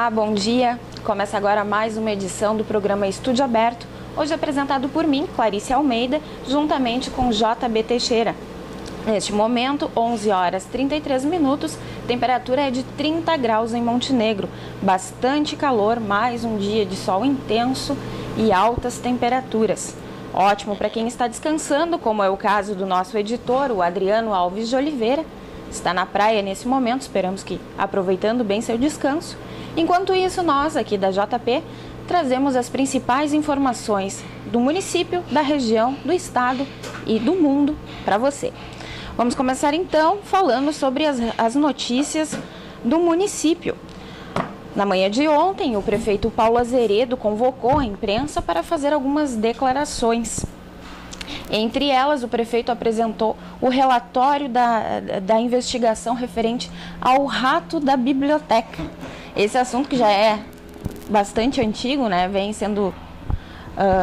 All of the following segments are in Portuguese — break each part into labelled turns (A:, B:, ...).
A: Olá, bom dia. Começa agora mais uma edição do programa Estúdio Aberto, hoje apresentado por mim, Clarice Almeida, juntamente com JB Teixeira. Neste momento, 11 horas 33 minutos, temperatura é de 30 graus em Montenegro. Bastante calor, mais um dia de sol intenso e altas temperaturas. Ótimo para quem está descansando, como é o caso do nosso editor, o Adriano Alves de Oliveira. Está na praia nesse momento, esperamos que aproveitando bem seu descanso. Enquanto isso, nós aqui da JP trazemos as principais informações do município, da região, do estado e do mundo para você. Vamos começar então falando sobre as notícias do município. Na manhã de ontem, o prefeito Paulo Azeredo convocou a imprensa para fazer algumas declarações. Entre elas, o prefeito apresentou o relatório da investigação referente ao rato da biblioteca. Esse assunto que já é bastante antigo, né, vem sendo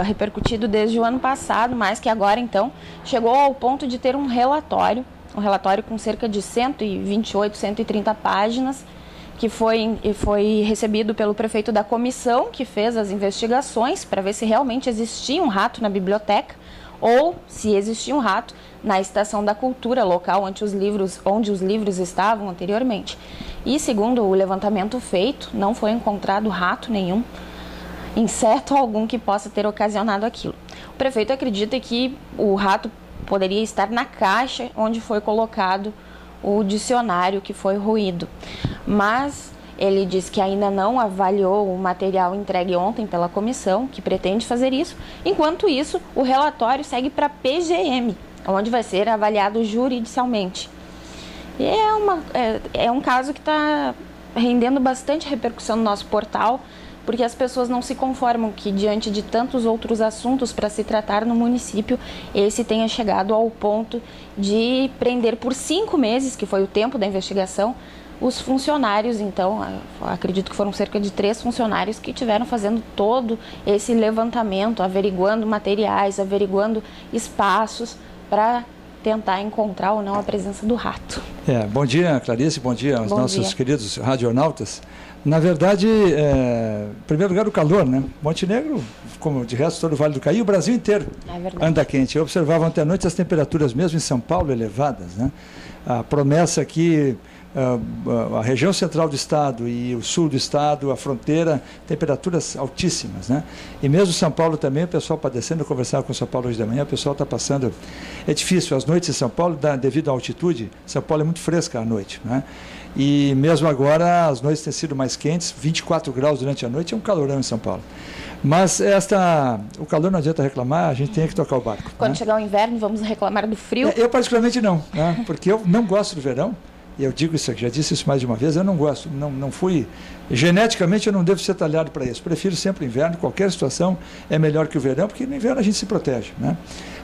A: repercutido desde o ano passado, mas que agora, então, chegou ao ponto de ter um relatório com cerca de 128, 130 páginas, que foi recebido pelo prefeito da comissão que fez as investigações para ver se realmente existia um rato na biblioteca ou se existia um rato na Estação da Cultura, local onde os livros estavam anteriormente. E segundo o levantamento feito, não foi encontrado rato nenhum, inseto algum que possa ter ocasionado aquilo. O prefeito acredita que o rato poderia estar na caixa onde foi colocado o dicionário que foi roído, mas ele diz que ainda não avaliou o material entregue ontem pela comissão, que pretende fazer isso. Enquanto isso, o relatório segue para a PGM, onde vai ser avaliado juridicialmente. E é um caso que está rendendo bastante repercussão no nosso portal, porque as pessoas não se conformam que, diante de tantos outros assuntos para se tratar no município, esse tenha chegado ao ponto de prender por 5 meses, que foi o tempo da investigação, os funcionários. Então, acredito que foram cerca de 3 funcionários que estiveram fazendo todo esse levantamento, averiguando materiais, averiguando espaços para tentar encontrar ou não a presença do rato.
B: Bom dia, Clarice, bom dia aos nossos queridos radionautas. Na verdade, em primeiro lugar, o calor, né? Montenegro, como de resto todo o Vale do Caí, o Brasil inteiro anda quente. Eu observava ontem à noite as temperaturas mesmo em São Paulo elevadas, né? A promessa aqui, a região central do estado e o sul do estado, a fronteira, temperaturas altíssimas, né? E mesmo São Paulo também, o pessoal padecendo. Eu conversava com São Paulo hoje de manhã, o pessoal está passando. É difícil, as noites em São Paulo, devido à altitude, São Paulo é muito fresca à noite, né? E mesmo agora as noites têm sido mais quentes, 24 graus durante a noite, é um calorão em São Paulo. Mas o calor não adianta reclamar, a gente tem que tocar o barco.
A: Quando chegar o inverno, vamos reclamar do frio?
B: Eu particularmente não, né? Porque eu não gosto do verão, e eu digo isso aqui, já disse isso mais de uma vez, eu não gosto, não fui, geneticamente eu não devo ser talhado para isso, prefiro sempre o inverno, qualquer situação é melhor que o verão, porque no inverno a gente se protege, né?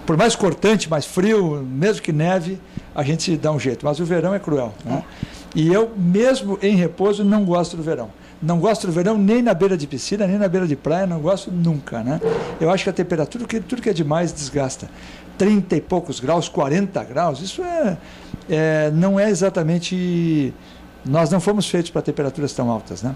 B: Por mais cortante, mais frio, mesmo que neve, a gente dá um jeito, mas o verão é cruel, né? E eu, mesmo em repouso, não gosto do verão. Não gosto do verão nem na beira de piscina, nem na beira de praia, não gosto nunca, né? Eu acho que a temperatura, tudo que é demais, desgasta. 30 e poucos graus, 40 graus, isso não é exatamente... Nós não fomos feitos para temperaturas tão altas, né?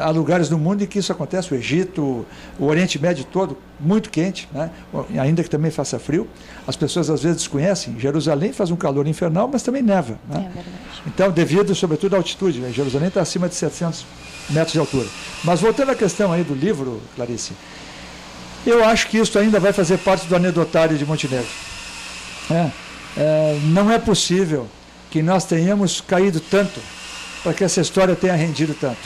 B: Há lugares no mundo em que isso acontece, o Egito, o Oriente Médio todo, muito quente, né? Ainda que também faça frio. As pessoas às vezes desconhecem, Jerusalém faz um calor infernal, mas também neva, né?
A: É verdade.
B: Então, devido sobretudo à altitude, né? Jerusalém está acima de 700 metros de altura. Mas voltando à questão aí do livro, Clarice, eu acho que isso ainda vai fazer parte do anedotário de Montenegro. Não é possível que nós tenhamos caído tanto para que essa história tenha rendido tanto.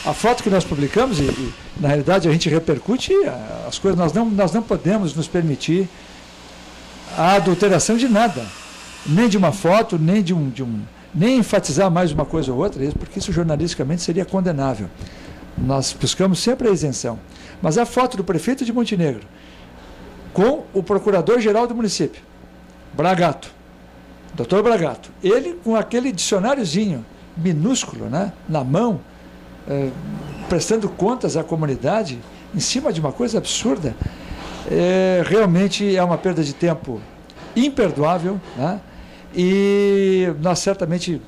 B: A foto que nós publicamos, e na realidade a gente repercute as coisas, nós não podemos nos permitir a adulteração de nada, nem de uma foto, nem enfatizar mais uma coisa ou outra, porque isso jornalisticamente seria condenável. Nós buscamos sempre a isenção. Mas a foto do prefeito de Montenegro com o procurador-geral do município, Bragato, Dr. Bragato, ele com aquele dicionáriozinho minúsculo, né, na mão, prestando contas à comunidade, em cima de uma coisa absurda, realmente é uma perda de tempo imperdoável, né? E nós certamente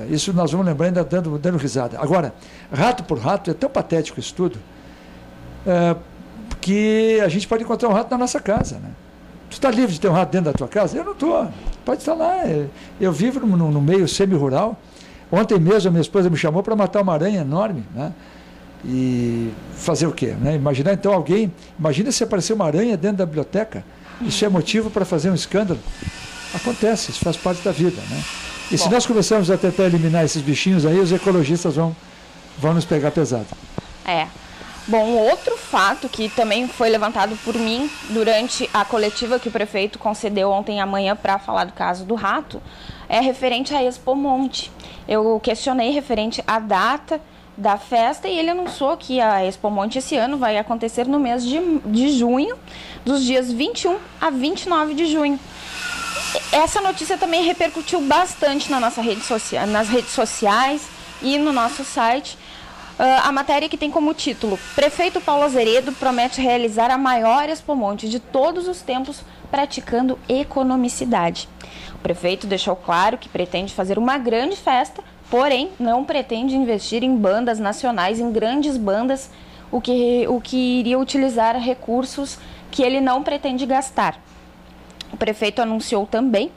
B: Isso nós vamos lembrar ainda dando risada. Agora, rato por rato, é tão patético isso tudo, que a gente pode encontrar um rato na nossa casa, né? Tu está livre de ter um rato dentro da tua casa? Eu não estou. Pode estar lá. Eu vivo no meio semi-rural. Ontem mesmo a minha esposa me chamou para matar uma aranha enorme, né? E fazer o quê? Né? Imaginar então imagina se aparecer uma aranha dentro da biblioteca. Isso é motivo para fazer um escândalo? Acontece, isso faz parte da vida, né? E se nós começarmos a tentar eliminar esses bichinhos aí, os ecologistas vão nos pegar pesado.
A: Bom, outro fato que também foi levantado por mim durante a coletiva que o prefeito concedeu ontem à manhã para falar do caso do rato, é referente à Expo Monte. Eu questionei referente à data da festa e ele anunciou que a Expo Monte esse ano vai acontecer no mês de junho, dos dias 21 a 29 de junho. Essa notícia também repercutiu bastante nas redes sociais e no nosso site. A matéria que tem como título: Prefeito Paulo Azeredo promete realizar a maior Expo Monte de todos os tempos, praticando economicidade. O prefeito deixou claro que pretende fazer uma grande festa, porém não pretende investir em bandas nacionais, em grandes bandas, o que iria utilizar recursos que ele não pretende gastar. O prefeito anunciou também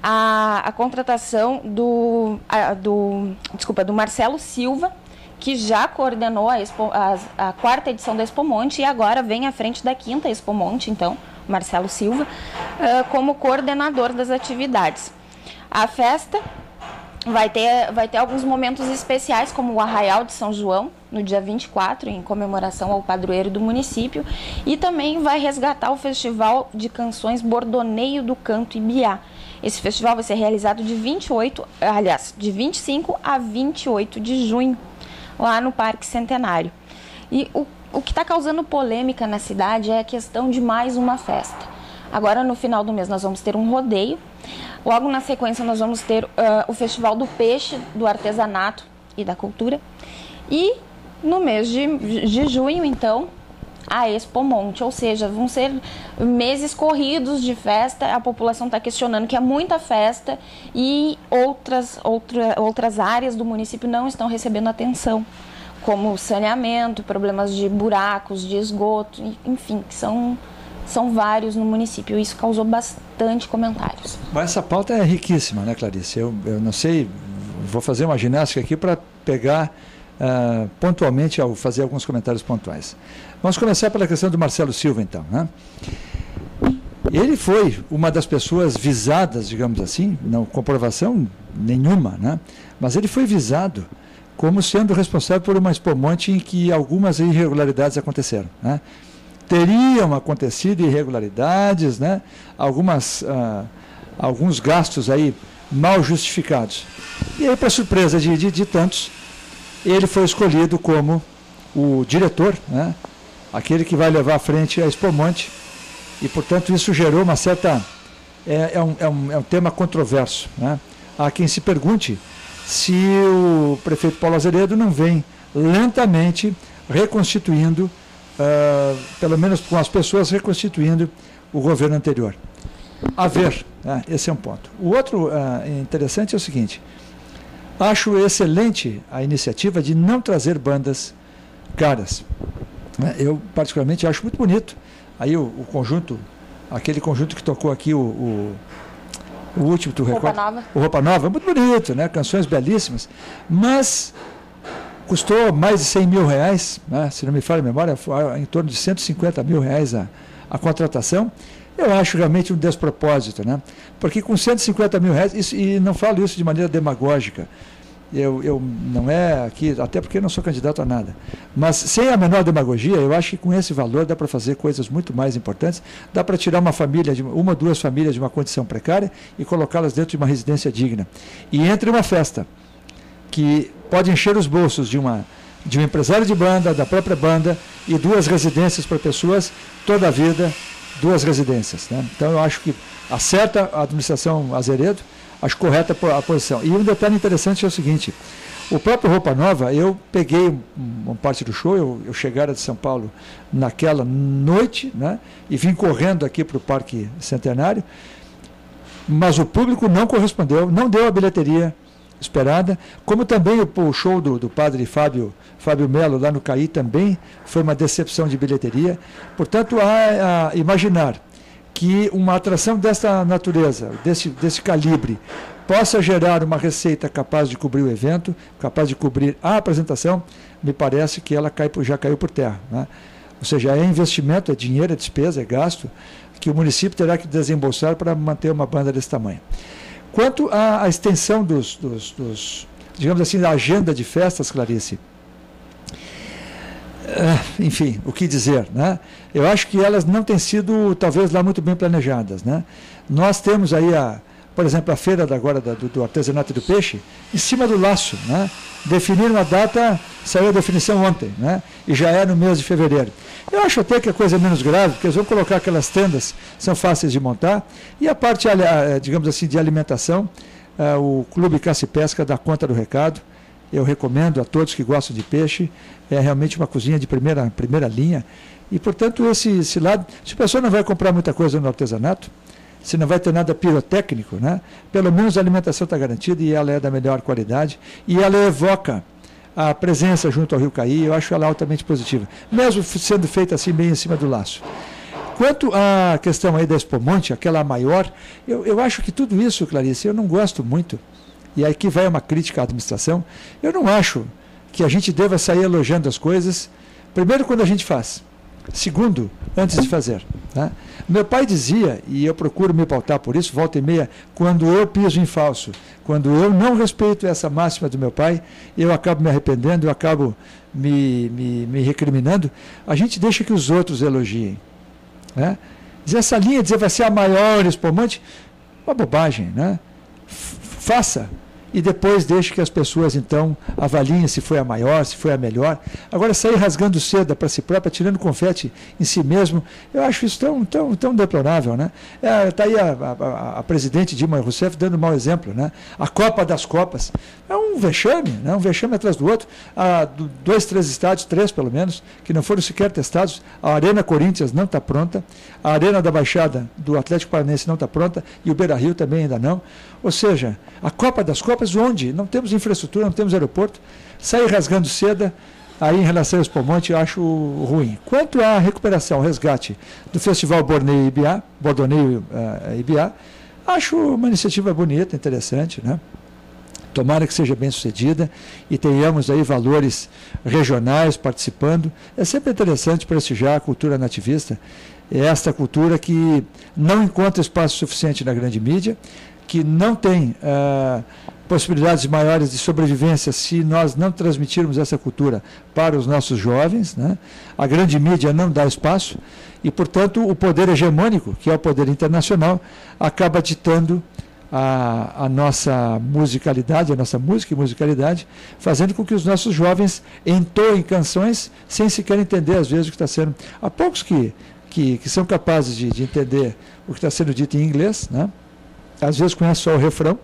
A: a contratação do Marcelo Silva, que já coordenou a quarta edição da Expo Monte e agora vem à frente da quinta Expo Monte, então, Marcelo Silva, como coordenador das atividades. A festa vai ter alguns momentos especiais, como o Arraial de São João, no dia 24, em comemoração ao padroeiro do município, e também vai resgatar o Festival de Canções Bordoneio do Canto Ibiá. Esse festival vai ser realizado de 25 a 28 de junho, lá no Parque Centenário. E o que está causando polêmica na cidade é a questão de mais uma festa. Agora, no final do mês, nós vamos ter um rodeio. Logo na sequência, nós vamos ter o Festival do Peixe, do Artesanato e da Cultura. E no mês de junho, então, a Expo Monte. Ou seja, vão ser meses corridos de festa. A população está questionando que é muita festa e outras áreas do município não estão recebendo atenção, como saneamento, problemas de buracos, de esgoto, enfim, que são vários no município. Isso causou bastante comentários.
B: Mas essa pauta é riquíssima, né, Clarice? Eu não sei, vou fazer uma ginástica aqui para pegar pontualmente, ao fazer alguns comentários pontuais. Vamos começar pela questão do Marcelo Silva, então, né? Ele foi uma das pessoas visadas, digamos assim, não comprovação nenhuma, né? Mas ele foi visado como sendo responsável por uma Expo Monte em que algumas irregularidades aconteceram, né? Teriam acontecido irregularidades, né? Alguns gastos aí mal justificados. E aí, para surpresa de tantos, ele foi escolhido como o diretor, né? Aquele que vai levar à frente a Expo Monte, e, portanto, isso gerou uma certa... É um tema controverso, né? Há quem se pergunte se o prefeito Paulo Azeredo não vem lentamente reconstituindo, pelo menos com as pessoas, reconstituindo o governo anterior. A ver, né? Esse é um ponto. O outro interessante é o seguinte: acho excelente a iniciativa de não trazer bandas caras. Eu, particularmente, acho muito bonito. Aí o conjunto, aquele conjunto que tocou aqui, o último, tu recorda?
A: Roupa Nova.
B: O Roupa Nova, muito bonito, né? Canções belíssimas, mas custou mais de 100 mil reais, né? Se não me falha a memória, foi em torno de 150 mil reais a contratação. Eu acho realmente um despropósito, né? Porque com 150 mil reais, e não falo isso de maneira demagógica, eu não é aqui, até porque eu não sou candidato a nada, mas sem a menor demagogia, eu acho que com esse valor dá para fazer coisas muito mais importantes, dá para tirar uma família, uma ou duas famílias de uma condição precária e colocá-las dentro de uma residência digna. E entre uma festa que pode encher os bolsos de um empresário de banda, da própria banda, e duas residências para pessoas, toda a vida, duas residências, né? Então eu acho que acerta a administração Azeredo, acho correta a posição. E um detalhe interessante é o seguinte: o próprio Roupa Nova, eu peguei uma parte do show, eu chegara de São Paulo naquela noite, né, e vim correndo aqui para o Parque Centenário, mas o público não correspondeu, não deu a bilheteria esperada, como também o show do padre Fábio Melo lá no CAI também foi uma decepção de bilheteria. Portanto, há a imaginar que uma atração dessa natureza, desse calibre, possa gerar uma receita capaz de cobrir o evento, capaz de cobrir a apresentação, me parece que ela já caiu por terra, né? Ou seja, é investimento, é dinheiro, é despesa, é gasto, que o município terá que desembolsar para manter uma banda desse tamanho. Quanto à extensão digamos assim, da agenda de festas, Clarice, enfim, o que dizer, né? Eu acho que elas não têm sido, talvez, lá muito bem planejadas, né? Nós temos aí, por exemplo, a feira do artesanato do peixe, em cima do laço, né? Definiram a data, saiu a definição ontem, né? E já é no mês de fevereiro. Eu acho até que a coisa é menos grave, porque eles vão colocar aquelas tendas, são fáceis de montar, e a parte, digamos assim, de alimentação, o Clube Caça e Pesca dá conta do recado. Eu recomendo a todos que gostam de peixe, é realmente uma cozinha de primeira linha, e, portanto, esse lado, se a pessoa não vai comprar muita coisa no artesanato, se não vai ter nada pirotécnico, né? Pelo menos a alimentação está garantida e ela é da melhor qualidade, e ela evoca a presença junto ao Rio Caí, eu acho ela altamente positiva, mesmo sendo feita assim bem em cima do laço. Quanto à questão aí da Expo Monte, aquela maior, eu acho que tudo isso, Clarice, eu não gosto muito, e aqui vai uma crítica à administração, eu não acho que a gente deva sair elogiando as coisas, primeiro quando a gente faz, segundo, antes de fazer, né? Meu pai dizia, e eu procuro me pautar por isso, volta e meia, quando eu piso em falso, quando eu não respeito essa máxima do meu pai, eu acabo me arrependendo, eu acabo me recriminando, a gente deixa que os outros elogiem, né? Dizer essa linha, dizer vai ser a maior espumante, uma bobagem, né? Faça. E depois deixe que as pessoas, então, avaliem se foi a maior, se foi a melhor. Agora, sair rasgando seda para si própria, tirando confete em si mesmo, eu acho isso tão deplorável, né? Está aí a presidente Dilma Rousseff dando um mau exemplo, né? A Copa das Copas. É um vexame, né? Um vexame atrás do outro. Há 2, 3 estádios, 3 pelo menos, que não foram sequer testados. A Arena Corinthians não está pronta, a Arena da Baixada do Atlético Paranaense não está pronta, e o Beira-Rio também ainda não. Ou seja, a Copa das Copas, onde não temos infraestrutura, não temos aeroporto, sair rasgando seda, aí em relação ao Expo Monte eu acho ruim. Quanto à recuperação, ao resgate do Festival Bordoneio Ibiá, acho uma iniciativa bonita, interessante, né? Tomara que seja bem sucedida e tenhamos aí valores regionais participando. É sempre interessante prestigiar a cultura nativista, é esta cultura que não encontra espaço suficiente na grande mídia, que não tem possibilidades maiores de sobrevivência se nós não transmitirmos essa cultura para os nossos jovens, né? A grande mídia não dá espaço e, portanto, o poder hegemônico, que é o poder internacional, acaba ditando a nossa musicalidade, a nossa música e musicalidade, fazendo com que os nossos jovens entoem canções sem sequer entender, às vezes, o que está sendo... Há poucos que são capazes de entender o que está sendo dito em inglês, né? Às vezes conhecem só o refrão,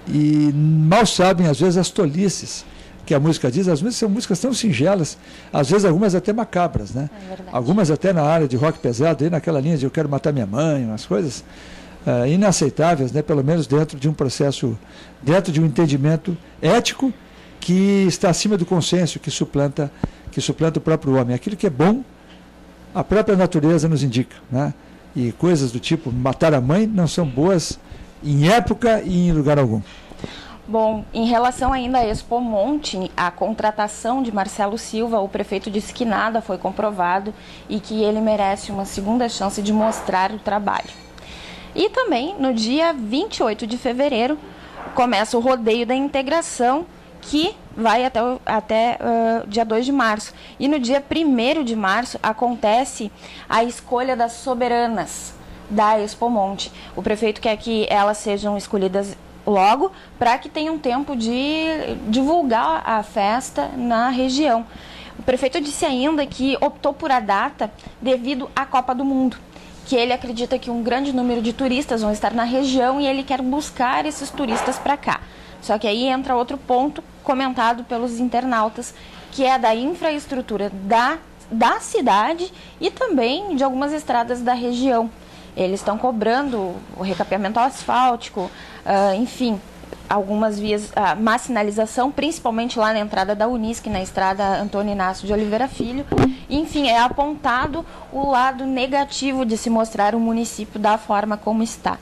B: e mal sabem, às vezes, as tolices que a música diz. Às vezes são músicas tão singelas, às vezes algumas até macabras, né? Algumas até na área de rock pesado, aí naquela linha de eu quero matar minha mãe, umas coisas inaceitáveis, né? Pelo menos dentro de um processo, dentro de um entendimento ético que está acima do consenso, que suplanta o próprio homem. Aquilo que é bom, a própria natureza nos indica, né? E coisas do tipo matar a mãe não são boas em época e em lugar algum.
A: Bom, em relação ainda à Expo Monte, a contratação de Marcelo Silva, o prefeito disse que nada foi comprovado e que ele merece uma segunda chance de mostrar o trabalho. E também, no dia 28 de fevereiro, começa o Rodeio da Integração, que vai até dia 2 de março. E no dia 1º de março acontece a escolha das soberanas da Expo Monte. O prefeito quer que elas sejam escolhidas logo, para que tenham tempo de divulgar a festa na região. O prefeito disse ainda que optou por a data devido à Copa do Mundo, que ele acredita que um grande número de turistas vão estar na região e ele quer buscar esses turistas para cá. Só que aí entra outro ponto comentado pelos internautas, que é da infraestrutura da cidade e também de algumas estradas da região. Eles estão cobrando o recapeamento asfáltico, enfim, algumas vias, má sinalização, principalmente lá na entrada da Unisc, na estrada Antônio Inácio de Oliveira Filho. Enfim, é apontado o lado negativo de se mostrar o município da forma como está.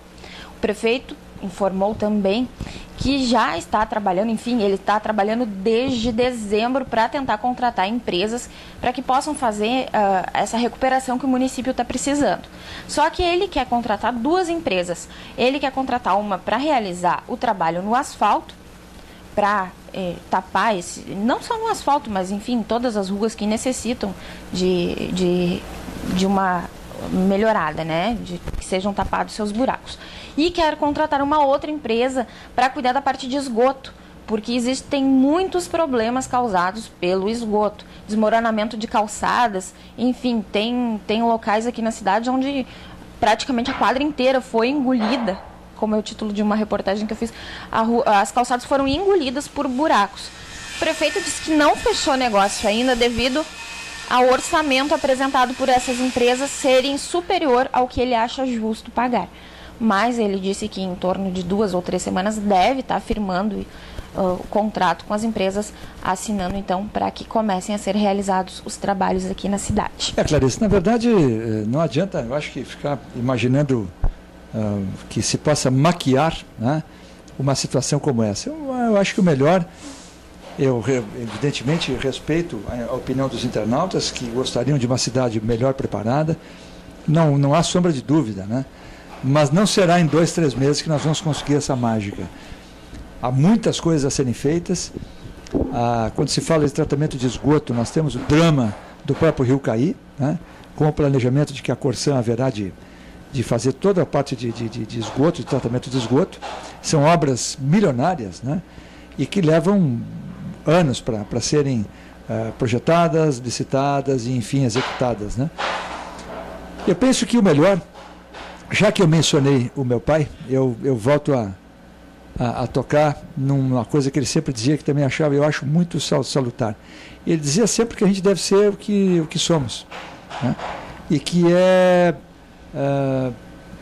A: O prefeito informou também que já está trabalhando, enfim, ele está trabalhando desde dezembro para tentar contratar empresas para que possam fazer essa recuperação que o município está precisando. Só que ele quer contratar 2 empresas. Ele quer contratar uma para realizar o trabalho no asfalto, para tapar não só no asfalto, mas enfim, todas as ruas que necessitam de uma melhorada, né? De que sejam tapados seus buracos. E quer contratar uma outra empresa para cuidar da parte de esgoto, porque existem muitos problemas causados pelo esgoto, desmoronamento de calçadas, enfim, tem locais aqui na cidade onde praticamente a quadra inteira foi engolida, como é o título de uma reportagem que eu fiz, as calçadas foram engolidas por buracos. O prefeito disse que não fechou negócio ainda devido ao orçamento apresentado por essas empresas serem superior ao que ele acha justo pagar. Mas ele disse que em torno de 2 ou 3 semanas deve estar firmando o contrato com as empresas, assinando então para que comecem a ser realizados os trabalhos aqui na cidade.
B: Clarice, na verdade não adianta, eu acho que ficar imaginando que se possa maquiar, né, uma situação como essa. Eu acho que o melhor, eu evidentemente respeito a opinião dos internautas que gostariam de uma cidade melhor preparada, não há sombra de dúvida, né? Mas não será em 2, 3 meses que nós vamos conseguir essa mágica. Há muitas coisas a serem feitas. Quando se fala de tratamento de esgoto, nós temos o drama do próprio Rio Caí, né, com o planejamento de que a Corsan haverá de fazer toda a parte de esgoto, de tratamento de esgoto. São obras milionárias, né, e que levam anos para serem projetadas, licitadas e, enfim, executadas, né. Eu penso que o melhor, já que eu mencionei o meu pai, eu volto a tocar numa coisa que ele sempre dizia, que também achava, eu acho muito salutar. Ele dizia sempre que a gente deve ser o que somos, né? E que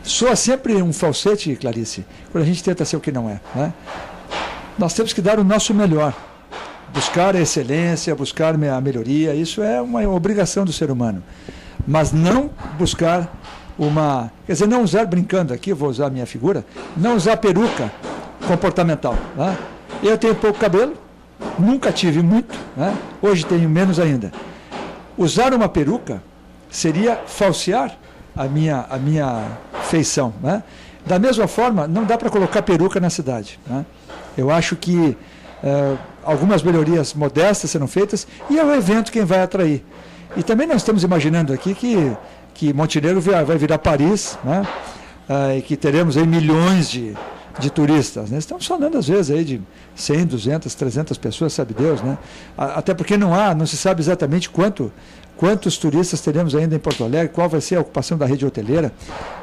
B: soa sempre um falsete, Clarice, quando a gente tenta ser o que não é, né? Nós temos que dar o nosso melhor, buscar a excelência, buscar a melhoria, isso é uma obrigação do ser humano, mas não buscar quer dizer, não usar, brincando aqui, vou usar a minha figura, não usar peruca comportamental, né? Eu tenho pouco cabelo, nunca tive muito, né? Hoje tenho menos ainda. Usar uma peruca seria falsear a minha feição, né? Da mesma forma, não dá para colocar peruca na cidade, né? Eu acho que algumas melhorias modestas serão feitas e é o evento quem vai atrair. E também nós estamos imaginando aqui que Montenegro vai virar Paris, né? E que teremos aí milhões de turistas, né? Estamos falando às vezes aí de 100, 200, 300 pessoas, sabe Deus, né? Até porque não se sabe exatamente quantos turistas teremos ainda em Porto Alegre, qual vai ser a ocupação da rede hoteleira.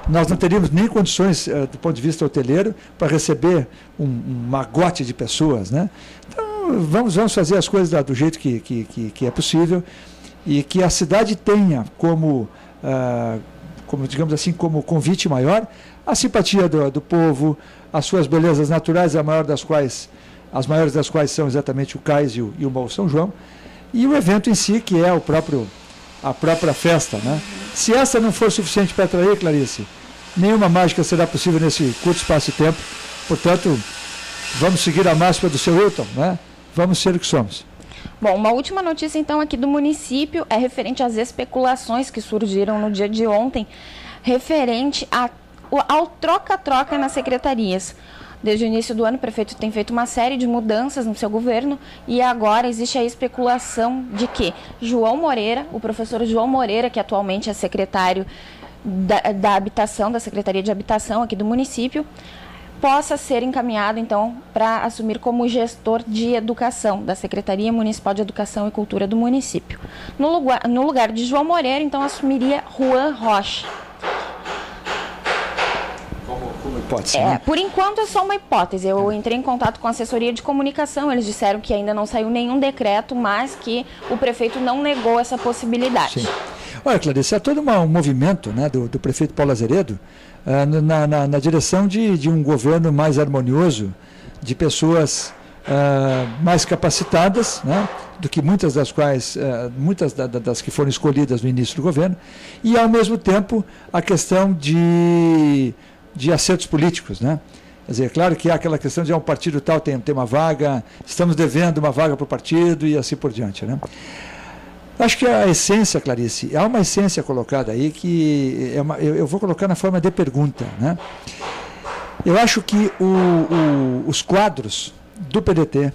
B: Nós não teríamos nem condições, do ponto de vista hoteleiro, para receber um magote de pessoas, né? Então, vamos fazer as coisas do jeito que é possível e que a cidade tenha como digamos assim, como convite maior, a simpatia do povo, as suas belezas naturais, as maiores das quais são exatamente o Cais e o Morro São João, e o evento em si, que é a própria festa, né? Se essa não for suficiente para atrair, Clarice, nenhuma mágica será possível nesse curto espaço de tempo. Portanto, vamos seguir a máxima do seu Hilton, né? Vamos ser o que somos.
A: Bom, uma última notícia então aqui do município é referente às especulações que surgiram no dia de ontem, referente ao troca-troca nas secretarias. Desde o início do ano, o prefeito tem feito uma série de mudanças no seu governo e agora existe a especulação de que João Moreira, o professor João Moreira, que atualmente é secretário da Habitação, da Secretaria de Habitação aqui do município, possa ser encaminhado, então, para assumir como gestor de educação da Secretaria Municipal de Educação e Cultura do município. No lugar de João Moreira, então, assumiria Juan Rocha.
B: Como hipótese, né?
A: Por enquanto é só uma hipótese. Eu entrei em contato com a assessoria de comunicação, eles disseram que ainda não saiu nenhum decreto, mas que o prefeito não negou essa possibilidade.
B: Sim. Olha, Clarice, há todo um movimento, né, do prefeito Paulo Azeredo na direção de um governo mais harmonioso de pessoas mais capacitadas, né, do que muitas das que foram escolhidas no início do governo, e ao mesmo tempo a questão de acertos políticos, né? Quer dizer, é claro que há aquela questão de um partido tal tem uma vaga, estamos devendo uma vaga para o partido e assim por diante, né? Acho que a essência, Clarice, há uma essência colocada aí que eu vou colocar na forma de pergunta, né? Eu acho que os quadros do PDT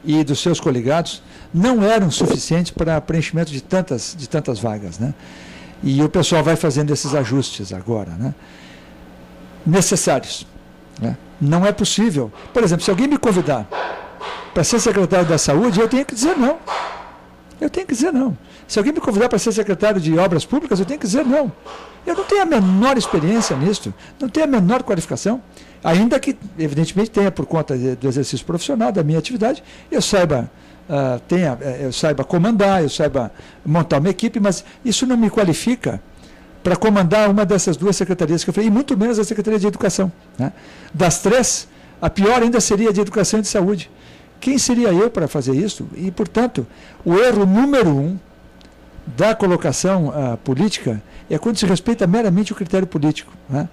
B: e dos seus coligados não eram suficientes para preenchimento de tantas vagas, né? E o pessoal vai fazendo esses ajustes agora, né? Necessários, né? Não é possível. Por exemplo, se alguém me convidar para ser secretário da Saúde, eu tenho que dizer não. Eu tenho que dizer não. Se alguém me convidar para ser secretário de Obras Públicas, eu tenho que dizer não. Eu não tenho a menor experiência nisso, não tenho a menor qualificação, ainda que, evidentemente, tenha por conta do exercício profissional, da minha atividade, eu saiba comandar, eu saiba montar uma equipe, mas isso não me qualifica para comandar uma dessas duas secretarias que eu falei, e muito menos a Secretaria de Educação, né? Das três, a pior ainda seria a de Educação e de Saúde. Quem seria eu para fazer isso? E, portanto, o erro número 1 da colocação política é quando se respeita meramente o critério político, né?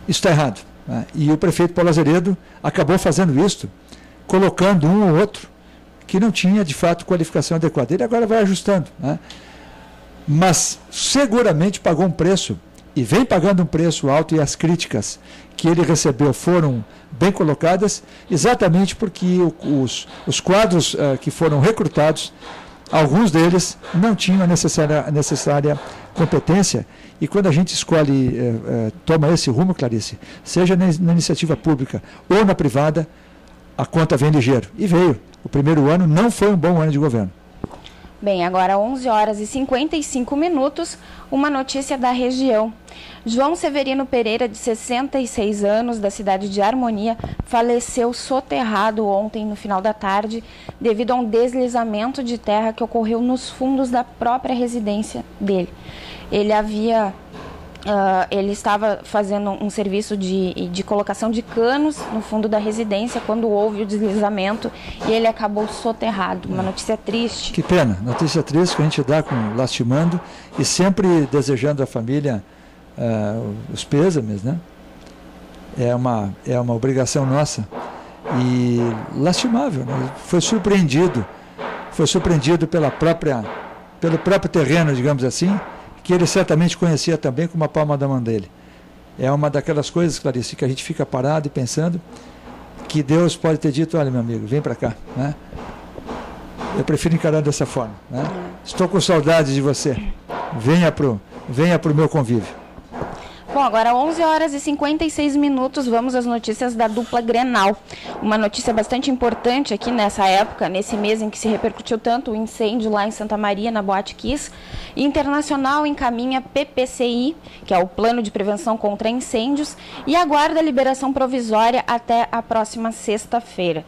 B: Isso está errado, né? E o prefeito Paulo Azeredo acabou fazendo isso, colocando um ou outro que não tinha, de fato, qualificação adequada. Ele agora vai ajustando, né? Mas seguramente pagou um preço, e vem pagando um preço alto, e as críticas que ele recebeu foram bem colocadas, exatamente porque os quadros que foram recrutados, alguns deles não tinham a necessária competência, e quando a gente escolhe, toma esse rumo, Clarice, seja na iniciativa pública ou na privada, a conta vem ligeiro. E veio. O primeiro ano não foi um bom ano de governo.
A: Bem, agora 11 horas e 55 minutos, uma notícia da região. João Severino Pereira, de 66 anos, da cidade de Harmonia, faleceu soterrado ontem, no final da tarde, devido a um deslizamento de terra que ocorreu nos fundos da própria residência dele. Ele estava fazendo um serviço de colocação de canos no fundo da residência quando houve o deslizamento e ele acabou soterrado. Uma notícia triste.
B: Que pena, notícia triste que a gente dá lastimando e sempre desejando à família os pêsames, né? É uma obrigação nossa e lastimável, né? Foi surpreendido pelo próprio terreno, digamos assim, que ele certamente conhecia também com uma palma da mão dele. É uma daquelas coisas, Clarice, que a gente fica parado e pensando que Deus pode ter dito, olha, meu amigo, vem para cá, né? Eu prefiro encarar dessa forma, né? Estou com saudade de você. Venha pro meu convívio.
A: Bom, agora 11 horas e 56 minutos, vamos às notícias da dupla Grenal. Uma notícia bastante importante aqui nessa época, nesse mês em que se repercutiu tanto o incêndio lá em Santa Maria, na Boate Kiss. Internacional encaminha PPCI, que é o Plano de Prevenção contra Incêndios, e aguarda a liberação provisória até a próxima sexta-feira.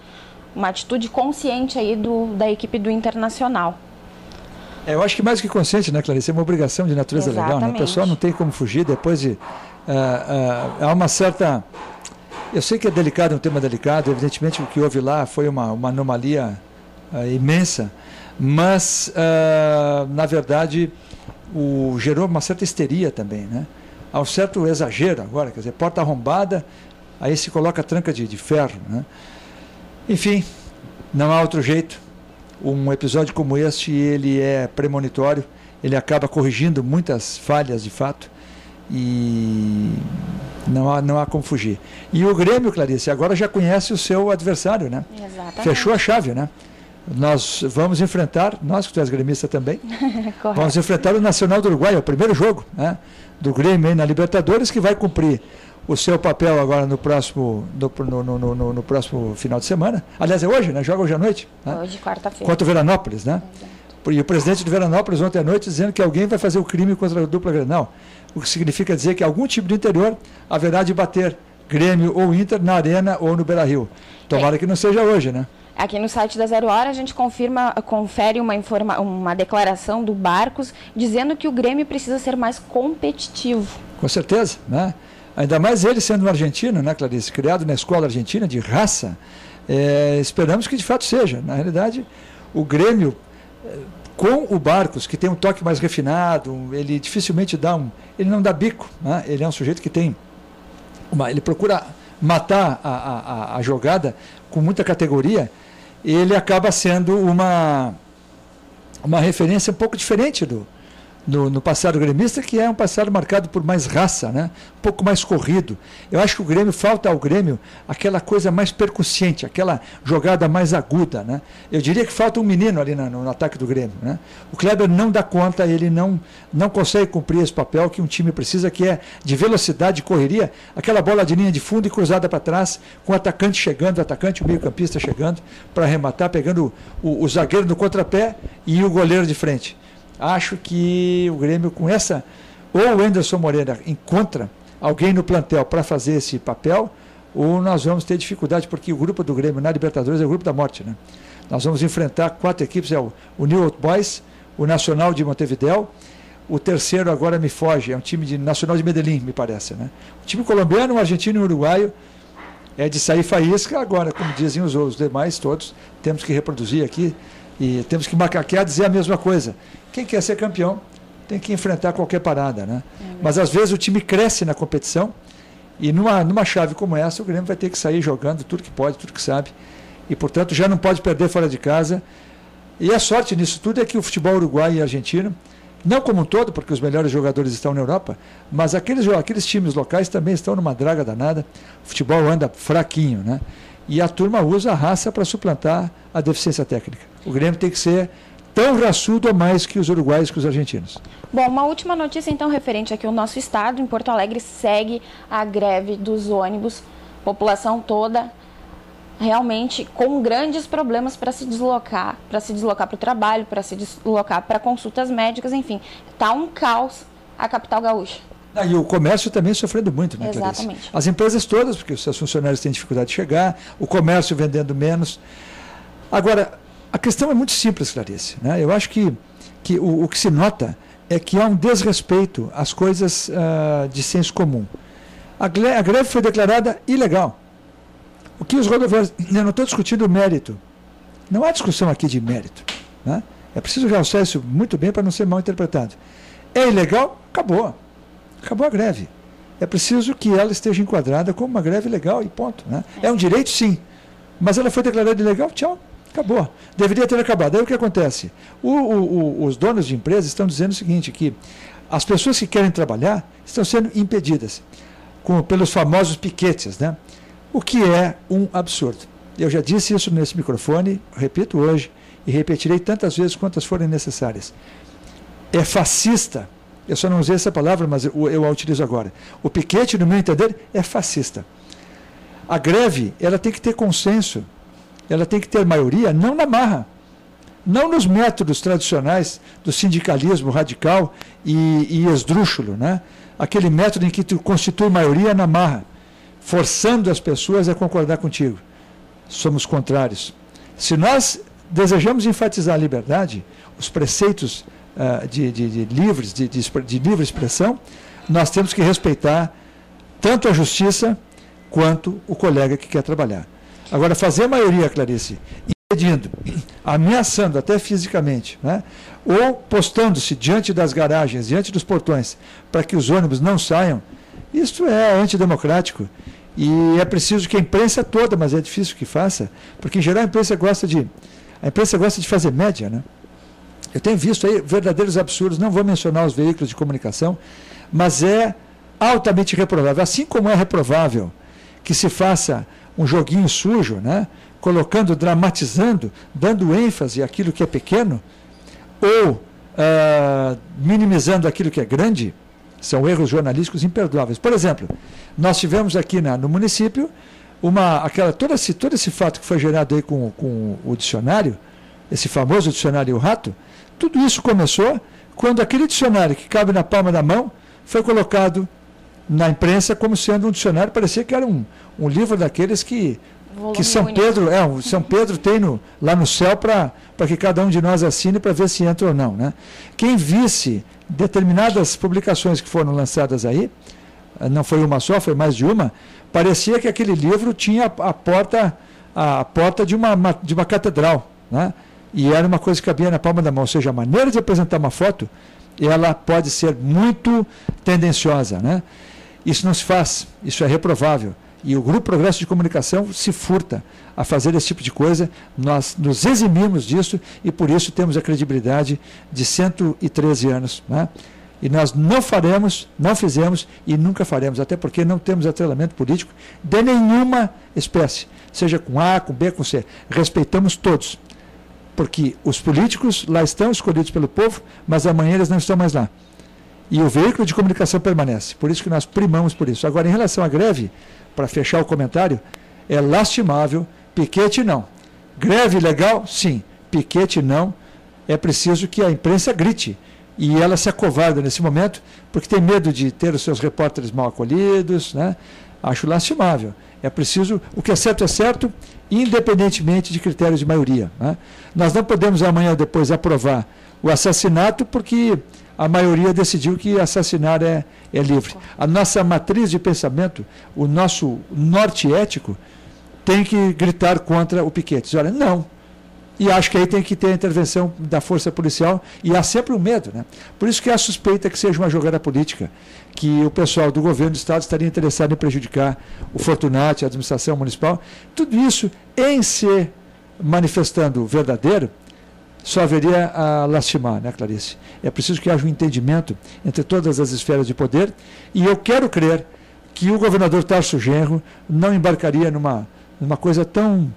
A: Uma atitude consciente aí da equipe do Internacional.
B: Eu acho que mais que consciente, né, Clarice? É uma obrigação de natureza legal, né? O pessoal não tem como fugir depois de... há uma certa... Eu sei que é delicado, é um tema delicado, evidentemente o que houve lá foi uma anomalia imensa, mas, na verdade, gerou uma certa histeria também, né? Há um certo exagero agora, quer dizer, porta arrombada, aí se coloca tranca de ferro, né? Enfim, não há outro jeito. Um episódio como este, ele é premonitório, ele acaba corrigindo muitas falhas de fato e não há como fugir. E o Grêmio, Clarice, agora já conhece o seu adversário, né?
A: Exatamente.
B: Fechou a chave, né? Nós vamos enfrentar, nós que tu és gremista também, vamos enfrentar o Nacional do Uruguai, é o primeiro jogo, né, do Grêmio aí na Libertadores, que vai cumprir o seu papel agora no próximo final de semana. Aliás, é hoje, né? Joga hoje à noite. Né?
A: Hoje, quarta-feira.
B: Contra o Veranópolis, né? E o presidente do Veranópolis ontem à noite dizendo que alguém vai fazer o crime contra a dupla Grenal. O que significa dizer que algum time do interior haverá de bater Grêmio ou Inter na Arena ou no Beira-Rio. Tomara que não seja hoje, né?
A: Aqui no site da Zero Hora a gente confere uma declaração do Barcos dizendo que o Grêmio precisa ser mais competitivo.
B: Com certeza, né? Ainda mais ele sendo um argentino, né, Clarice? Criado na escola argentina de raça. Esperamos que de fato seja. Na realidade, o Grêmio, com o Barcos, que tem um toque mais refinado, ele dificilmente ele não dá bico, né? Ele é um sujeito que tem ele procura matar a jogada com muita categoria. Ele acaba sendo uma referência um pouco diferente no passado gremista, que é um passado marcado por mais raça, né? Um pouco mais corrido. Eu acho que o Grêmio, falta ao Grêmio aquela coisa mais percussiente, aquela jogada mais aguda, né? Eu diria que falta um menino ali no ataque do Grêmio, né? O Kleber não dá conta, ele não consegue cumprir esse papel que um time precisa, que é de velocidade, de correria, aquela bola de linha de fundo e cruzada para trás, com o atacante chegando, o meio-campista chegando para arrematar, pegando o zagueiro no contrapé e o goleiro de frente. Acho que o Grêmio, com essa, ou o Anderson Moreira encontra alguém no plantel para fazer esse papel, ou nós vamos ter dificuldade, porque o grupo do Grêmio na Libertadores é o grupo da morte, né? Nós vamos enfrentar 4 equipes, o New Old Boys, o Nacional de Montevidéu, o terceiro agora me foge, é um time de Nacional de Medellín, me parece, né? O time colombiano, o argentino e o uruguaio é de sair faísca. Agora, como dizem os demais todos, temos que reproduzir aqui e temos que macaquear, dizer a mesma coisa. Quem quer ser campeão tem que enfrentar qualquer parada, né? Mas às vezes o time cresce na competição e numa chave como essa o Grêmio vai ter que sair jogando tudo que pode, tudo que sabe, e portanto já não pode perder fora de casa. E a sorte nisso tudo é que o futebol uruguaio e argentino, não como um todo, porque os melhores jogadores estão na Europa, mas aqueles times locais também estão numa draga danada. O futebol anda fraquinho, né? E a turma usa a raça para suplantar a deficiência técnica. O Grêmio tem que ser tão raçudo ou mais que os uruguaios, que os argentinos.
A: Bom, uma última notícia então referente aqui ao nosso estado. Em Porto Alegre segue a greve dos ônibus, população toda realmente com grandes problemas para se deslocar para o trabalho, para se deslocar para consultas médicas, enfim, está um caos a capital gaúcha.
B: E o comércio também sofrendo muito, né, Clarice?
A: Exatamente.
B: As empresas todas, porque os seus funcionários têm dificuldade de chegar, o comércio vendendo menos. Agora, a questão é muito simples, Clarice, né? Eu acho que o que se nota é que há um desrespeito às coisas de senso comum. A greve foi declarada ilegal. O que os rodoviários... Eu não estou discutindo o mérito. Não há discussão aqui de mérito, né? É preciso realçar isso muito bem para não ser mal interpretado. É ilegal? Acabou. Acabou a greve. É preciso que ela esteja enquadrada como uma greve legal e ponto, né? É um direito, sim. Mas ela foi declarada ilegal? Tchau. Acabou. Deveria ter acabado. Aí o que acontece? Os donos de empresas estão dizendo o seguinte, que as pessoas que querem trabalhar estão sendo impedidas pelos famosos piquetes, né? O que é um absurdo. Eu já disse isso nesse microfone, repito hoje, e repetirei tantas vezes quantas forem necessárias. É fascista. Eu só não usei essa palavra, mas eu a utilizo agora. O piquete, no meu entender, é fascista. A greve, ela tem que ter consenso. Ela tem que ter maioria, não na marra, não nos métodos tradicionais do sindicalismo radical e esdrúxulo, né? Aquele método em que tu constitui maioria na marra, forçando as pessoas a concordar contigo. Somos contrários. Se nós desejamos enfatizar a liberdade, os preceitos de livre expressão, nós temos que respeitar tanto a justiça quanto o colega que quer trabalhar. Agora, fazer a maioria, Clarice, impedindo, ameaçando até fisicamente, né? Ou postando-se diante das garagens, diante dos portões, para que os ônibus não saiam, isso é antidemocrático. E é preciso que a imprensa toda, mas é difícil que faça, porque em geral a imprensa gosta de fazer média, né? Eu tenho visto aí verdadeiros absurdos, não vou mencionar os veículos de comunicação, mas é altamente reprovável. Assim como é reprovável que se faça um joguinho sujo, né? Colocando, dramatizando, dando ênfase àquilo que é pequeno, ou minimizando aquilo que é grande, são erros jornalísticos imperdoáveis. Por exemplo, nós tivemos aqui no município todo esse fato que foi gerado aí com o dicionário, esse famoso dicionário O Rato. Tudo isso começou quando aquele dicionário que cabe na palma da mão foi colocado na imprensa como sendo um dicionário, parecia que era um livro daqueles que São Pedro tem lá no céu para que cada um de nós assine para ver se entra ou não, né? Quem visse determinadas publicações que foram lançadas aí, não foi uma só, foi mais de uma, parecia que aquele livro tinha a porta de uma catedral, né? E era uma coisa que cabia na palma da mão, ou seja, a maneira de apresentar uma foto, ela pode ser muito tendenciosa, né? Isso não se faz, isso é reprovável. E o Grupo Progresso de Comunicação se furta a fazer esse tipo de coisa, nós nos eximimos disso e por isso temos a credibilidade de 113 anos, né? E nós não faremos, não fizemos e nunca faremos, até porque não temos atrelamento político de nenhuma espécie, seja com A, com B, com C. Respeitamos todos, porque os políticos lá estão escolhidos pelo povo, mas amanhã eles não estão mais lá. E o veículo de comunicação permanece, por isso que nós primamos por isso. Agora, em relação à greve, para fechar o comentário, é lastimável, piquete não. Greve legal? Sim. Piquete não. É preciso que a imprensa grite. E ela se acovarda nesse momento, porque tem medo de ter os seus repórteres mal acolhidos, né? Acho lastimável. É preciso, o que é certo, independentemente de critérios de maioria, né? Nós não podemos amanhã ou depois aprovar o assassinato, porque a maioria decidiu que assassinar é livre. A nossa matriz de pensamento, o nosso norte ético, tem que gritar contra o piquete. Olha, não. E acho que aí tem que ter a intervenção da força policial, e há sempre um medo, né? Por isso que há suspeita que seja uma jogada política, que o pessoal do governo do Estado estaria interessado em prejudicar o Fortunati, a administração municipal. Tudo isso, em se manifestando verdadeiro, só haveria a lastimar, né, Clarice? É preciso que haja um entendimento entre todas as esferas de poder, e eu quero crer que o governador Tarso Genro não embarcaria numa coisa tão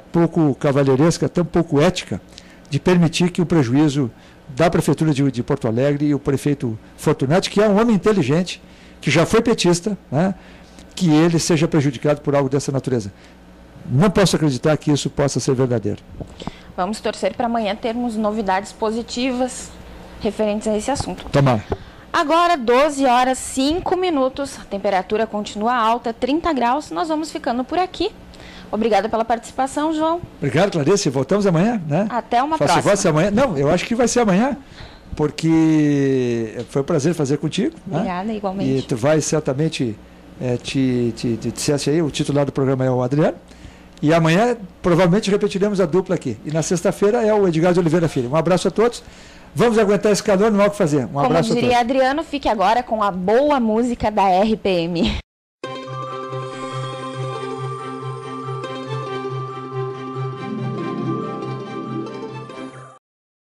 B: pouco cavalheiresca, tão pouco ética, de permitir que o prejuízo da Prefeitura de Porto Alegre e o prefeito Fortunati, que é um homem inteligente, que já foi petista, né, que ele seja prejudicado por algo dessa natureza. Não posso acreditar que isso possa ser verdadeiro.
A: Vamos torcer para amanhã termos novidades positivas referentes a esse assunto.
B: Tomara.
A: Agora, 12 horas 5 minutos, a temperatura continua alta, 30 graus. Nós vamos ficando por aqui. Obrigada pela participação, João.
B: Obrigado, Clarice. Voltamos amanhã, né?
A: Até uma próxima.
B: Vai ser amanhã? Não, eu acho que vai ser amanhã, porque foi um prazer fazer contigo.
A: Obrigada, né? Igualmente.
B: E tu vai certamente, dissesse aí, o titular do programa é o Adriano. E amanhã, provavelmente, repetiremos a dupla aqui. E na sexta-feira é o Edgar de Oliveira Filho. Um abraço a todos. Vamos aguentar esse calor, não há o que fazer. Um abraço a todos.
A: Como diria Adriano, fique agora com a boa música da RPM.